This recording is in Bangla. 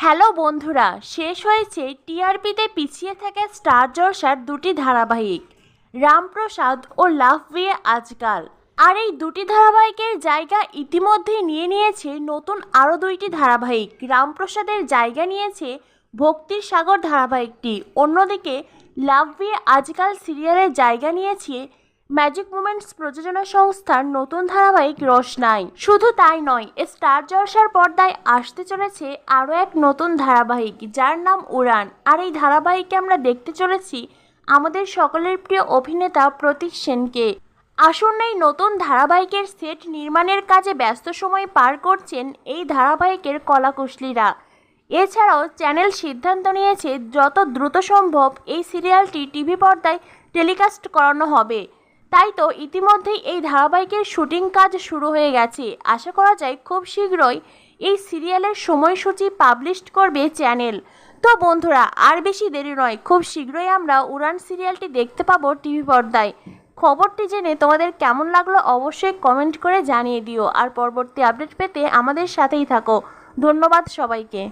হ্যালো বন্ধুরা, শেষ হয়েছে টিআরপিতে পিছিয়ে থাকা স্টার জলসার দুটি ধারাবাহিক, রামপ্রসাদ ও লাভ বিয়ে আজকাল। আর এই দুটি ধারাবাহিকের জায়গা ইতিমধ্যেই নিয়ে নিয়েছে নতুন আরও দুইটি ধারাবাহিক। রামপ্রসাদের জায়গা নিয়েছে ভক্তির সাগর ধারাবাহিকটি, অন্যদিকে লাভ বিয়ে আজকাল সিরিয়ালের জায়গা নিয়েছে ম্যাজিক মোমেন্টস প্রযোজনা সংস্থার নতুন ধারাবাহিক রোশনাই। শুধু তাই নয়, স্টার জলসার পর্দায় আসতে চলেছে আরও এক নতুন ধারাবাহিক, যার নাম উড়ান। আর এই ধারাবাহিকে আমরা দেখতে চলেছি আমাদের সকলের প্রিয় অভিনেতা প্রতীক সেনকে। আসন্ন এই নতুন ধারাবাহিকের সেট নির্মাণের কাজে ব্যস্ত সময় পার করছেন এই ধারাবাহিকের কলাকুশলীরা। এছাড়াও চ্যানেল সিদ্ধান্ত নিয়েছে যত দ্রুত সম্ভব এই সিরিয়ালটি টিভি পর্দায় টেলিকাস্ট করানো হবে। তাই তো ইতিমধ্যেই এই ধারাবাহিকের শুটিং কাজ শুরু হয়ে গেছে। আশা করা যায় খুব শীঘ্রই এই সিরিয়ালের সময়সূচি পাবলিশ করবে চ্যানেল। তো বন্ধুরা, আর বেশি দেরি নয়, খুব শীঘ্রই আমরা উড়ান সিরিয়ালটি দেখতে পাবো টিভি পর্দায়। খবরটি জেনে তোমাদের কেমন লাগলো অবশ্যই কমেন্ট করে জানিয়ে দিও। আর পরবর্তী আপডেট পেতে আমাদের সাথেই থাকো। ধন্যবাদ সবাইকে।